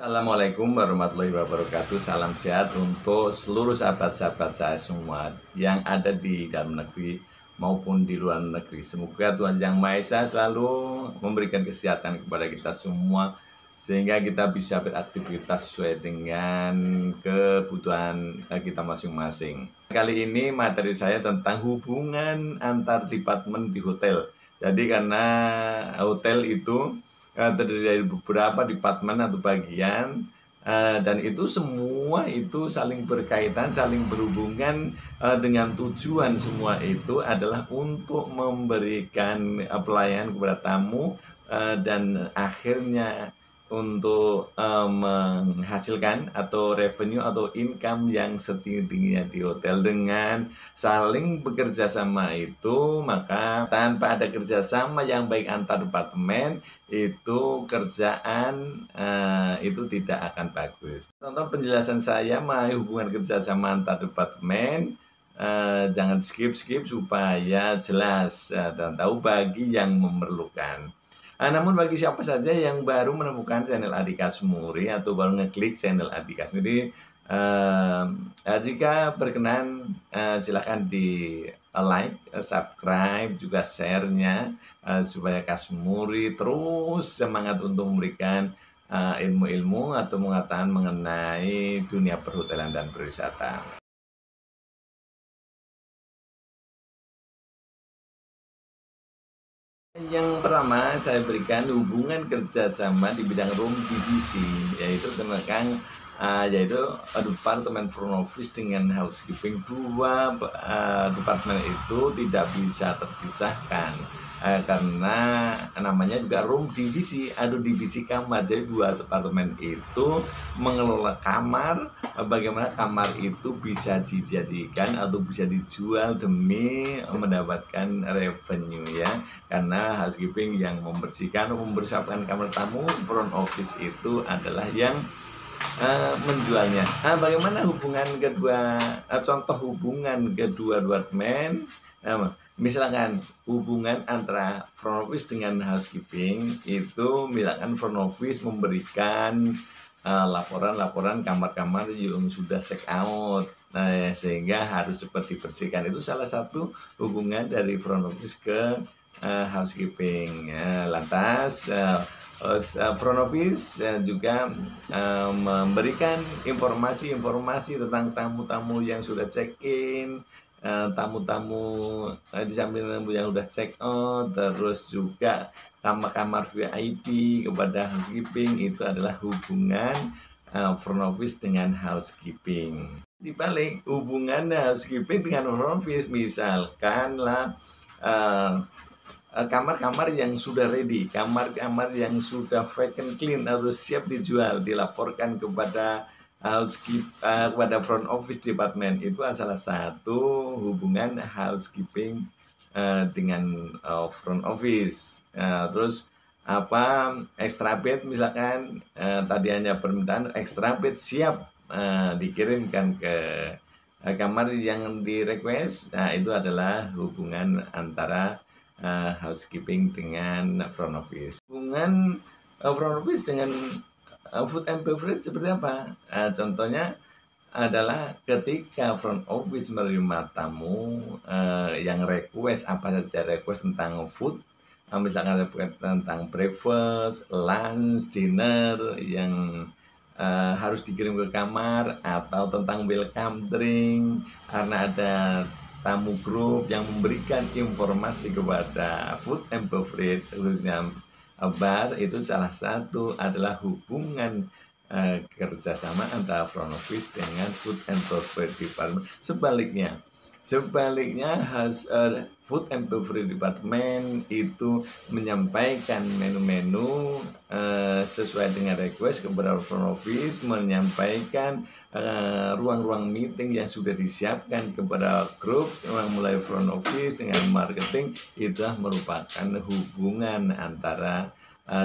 Assalamualaikum warahmatullahi wabarakatuh. Salam sehat untuk seluruh sahabat-sahabat saya semua yang ada di dalam negeri maupun di luar negeri. Semoga Tuhan Yang Maha Esa selalu memberikan kesehatan kepada kita semua sehingga kita bisa beraktivitas sesuai dengan kebutuhan kita masing-masing. Kali ini materi saya tentang hubungan antar departemen di hotel. Jadi karena hotel itu terdiri dari beberapa departemen atau bagian, dan itu semua itu saling berkaitan, saling berhubungan, dengan tujuan semua itu adalah untuk memberikan pelayanan kepada tamu, dan akhirnya untuk menghasilkan atau revenue atau income yang setinggi-tingginya di hotel. Dengan saling bekerja sama itu, maka tanpa ada kerjasama yang baik antar departemen, itu kerjaan itu tidak akan bagus. Contoh penjelasan saya mengenai hubungan kerjasama antar departemen, jangan skip supaya jelas dan tahu bagi yang memerlukan. Namun bagi siapa saja yang baru menemukan channel Adi Kasmuri atau baru ngeklik channel Adi Kasmuri, jika berkenan silakan di like, subscribe, juga share-nya supaya Kasmuri terus semangat untuk memberikan ilmu-ilmu atau pengetahuan mengenai dunia perhotelan dan perwisata. Yang pertama saya berikan hubungan kerjasama di bidang room divisi, yaitu tentang departemen front office dengan housekeeping. Dua departemen itu tidak bisa terpisahkan, karena namanya juga room divisi, divisi kamar. Jadi dua departemen itu mengelola kamar, bagaimana kamar itu bisa dijadikan atau bisa dijual demi mendapatkan revenue, ya. Karena housekeeping yang membersihkan, mempersiapkan kamar tamu, front office itu adalah yang menjualnya. Bagaimana hubungan kedua, contoh hubungan kedua departemen, misalkan hubungan antara front office dengan housekeeping itu, misalkan front office memberikan laporan-laporan kamar-kamar yang sudah check out, sehingga harus cepat dibersihkan. Itu salah satu hubungan dari front office ke housekeeping. Lantas front office juga memberikan informasi-informasi tentang tamu-tamu yang sudah check-in, tamu-tamu di samping yang sudah check out, terus juga kamar-kamar VIP kepada housekeeping. Itu adalah hubungan front office dengan housekeeping. Di balik hubungan housekeeping dengan front office, misalkanlah kamar-kamar yang sudah ready, kamar-kamar yang sudah vacant clean atau siap dijual, dilaporkan kepada kepada front office department. Itu salah satu hubungan housekeeping dengan front office. Terus extra bed, misalkan tadi hanya permintaan extra bed siap dikirimkan ke kamar yang di request. Itu adalah hubungan antara housekeeping dengan front office. Hubungan front office dengan food and beverage seperti apa? Contohnya adalah ketika front office menerima tamu yang request apa saja, request tentang food, misalkan request tentang breakfast, lunch, dinner yang harus dikirim ke kamar, atau tentang welcome drink karena ada tamu grup yang memberikan informasi kepada food and beverage, khususnya bar. Itu salah satu adalah hubungan kerjasama antara front office dengan food and beverage department. Sebaliknya food and beverage department itu menyampaikan menu-menu sesuai dengan request kepada front office, menyampaikan ruang-ruang meeting yang sudah disiapkan kepada grup, mulai front office dengan marketing. Itu merupakan hubungan antara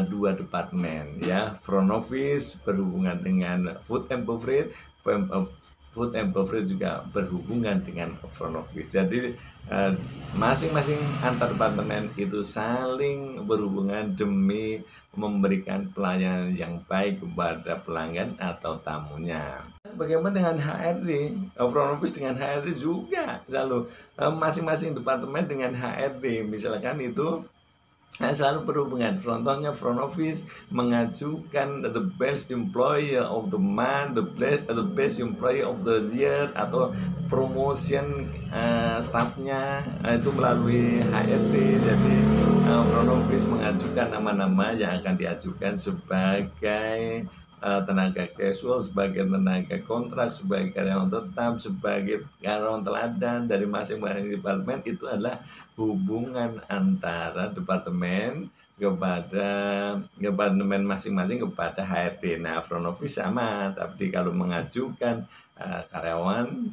dua departemen, ya. Front office berhubungan dengan food and beverage, food and beverage juga berhubungan dengan front office. Jadi Masing-masing antar departemen itu saling berhubungan demi memberikan pelayanan yang baik kepada pelanggan atau tamunya. Bagaimana dengan HRD? Front office dengan HRD juga selalu masing-masing departemen dengan HRD. Misalkan itu selalu berhubungan. Contohnya front office mengajukan the best employee of the month, the best employee of the year, atau promotion staffnya itu melalui HRD. Jadi front office mengajukan nama-nama yang akan diajukan sebagai tenaga casual, sebagai tenaga kontrak, sebagai karyawan tetap, sebagai karyawan teladan dari masing-masing departemen. Itu adalah hubungan antara departemen kepada departemen masing-masing kepada HRD. Nah, front office sama, tapi kalau mengajukan karyawan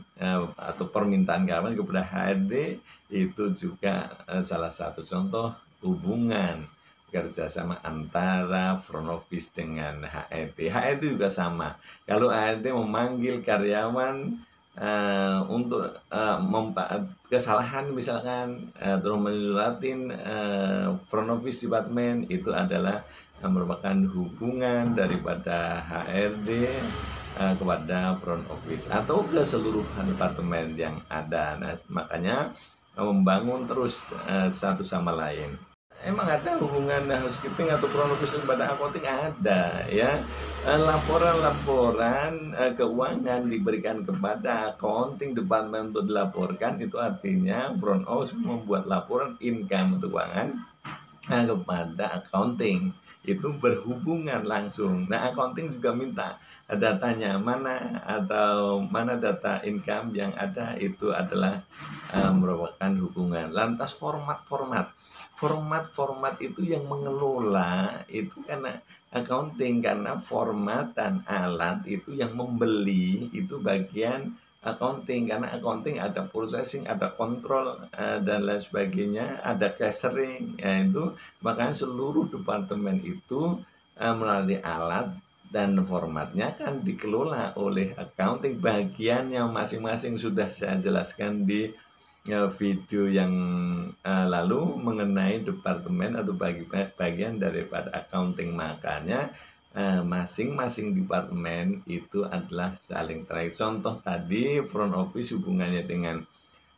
atau permintaan karyawan kepada HRD itu juga salah satu contoh hubungan kerjasama antara front office dengan HRD. HRD juga sama. Kalau HRD memanggil karyawan untuk kesalahan misalkan terus menyuratin front office department, itu adalah merupakan hubungan daripada HRD kepada front office atau keseluruhan departemen yang ada. Nah, makanya membangun terus satu sama lain. Emang ada hubungan housekeeping atau front office pada accounting? Ada ya. Laporan-laporan keuangan diberikan kepada accounting department untuk dilaporkan, itu artinya front office membuat laporan income keuangan kepada accounting, itu berhubungan langsung. Nah, accounting juga minta datanya mana, atau mana data income yang ada, itu adalah merupakan hubungan. Lantas format itu yang mengelola itu karena accounting, karena format dan alat itu yang membeli itu bagian accounting, karena accounting ada processing, ada kontrol dan lain sebagainya, ada cashiering, ya itu makanya seluruh departemen itu melalui alat dan formatnya kan dikelola oleh accounting. Bagiannya masing-masing sudah saya jelaskan di video yang lalu mengenai departemen atau bagian daripada accounting. Makanya masing-masing departemen itu adalah saling terkait. Contoh tadi front office hubungannya dengan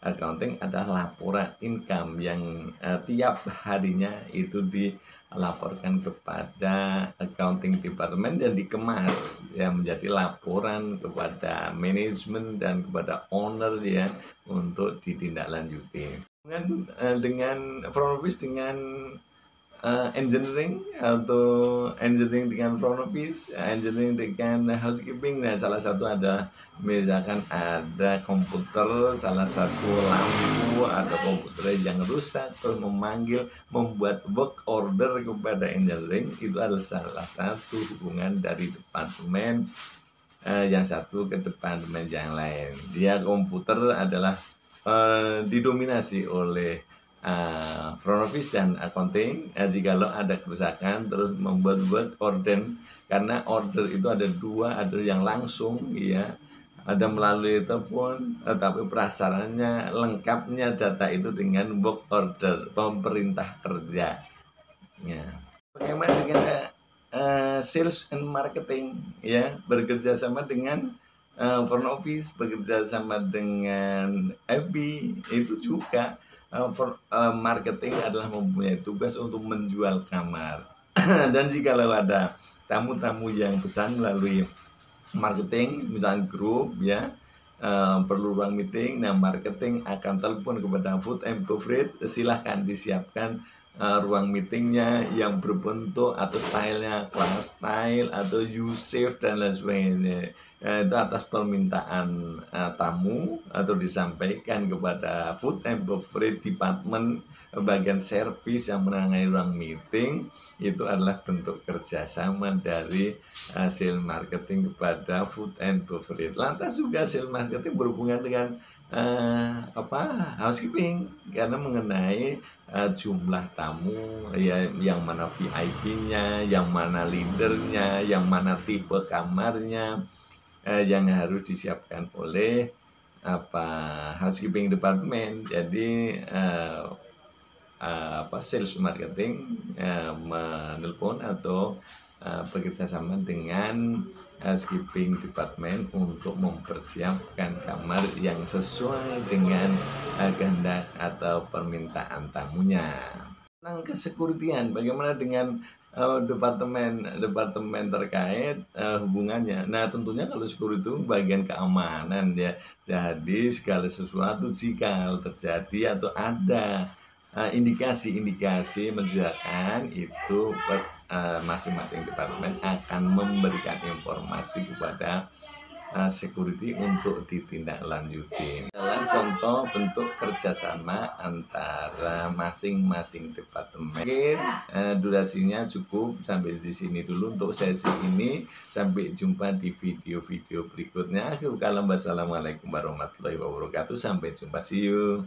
accounting adalah laporan income yang tiap harinya itu dilaporkan kepada accounting department dan dikemas ya menjadi laporan kepada manajemen dan kepada owner ya untuk ditindaklanjuti. Dengan front office dengan engineering atau engineering dengan front office, engineering dengan housekeeping. Nah, salah satu ada misalkan ada komputer, salah satu lampu atau komputer yang rusak, terus membuat work order kepada engineering, itu adalah salah satu hubungan dari departemen yang satu ke departemen yang lain. Dia komputer adalah didominasi oleh front office dan accounting. Jikalau ada kerusakan terus membuat order, karena order itu ada dua, ada yang langsung ya, ada melalui telepon, tapi prasarannya lengkapnya data itu dengan work order, pemerintah kerja ya. Bagaimana dengan sales and marketing ya, bekerja sama dengan front office, bekerja sama dengan FB, itu juga marketing adalah mempunyai tugas untuk menjual kamar. Dan jika ada tamu-tamu yang pesan melalui marketing, misalnya grup ya, perlu ruang meeting, nah marketing akan telepon kepada food and beverage, silahkan disiapkan ruang meetingnya yang berbentuk atau stylenya class style atau U-shape dan lain sebagainya. Itu atas permintaan tamu atau disampaikan kepada food and beverage department, bagian service yang menangani ruang meeting. Itu adalah bentuk kerjasama dari sales marketing kepada food and beverage. Lantas juga sales marketing berhubungan dengan housekeeping, karena mengenai jumlah tamu ya, yang mana VIP-nya, yang mana leadernya, yang mana tipe kamarnya yang harus disiapkan oleh apa housekeeping department. Jadi sales marketing menelpon atau bekerja sama dengan housekeeping department untuk mempersiapkan kamar yang sesuai dengan kehendak atau permintaan tamunya. Tentang kesekuritian, bagaimana dengan departemen terkait hubungannya. Nah, tentunya kalau security itu bagian keamanan ya. Jadi segala sesuatu jika terjadi atau ada indikasi-indikasi mencurigakan itu masing-masing departemen akan memberikan informasi kepada security untuk ditindaklanjuti. Dalam contoh bentuk kerjasama antara masing-masing departemen. Mungkin durasinya cukup sampai di sini dulu untuk sesi ini. Sampai jumpa di video-video berikutnya. Assalamualaikum warahmatullahi wabarakatuh. Sampai jumpa, see you.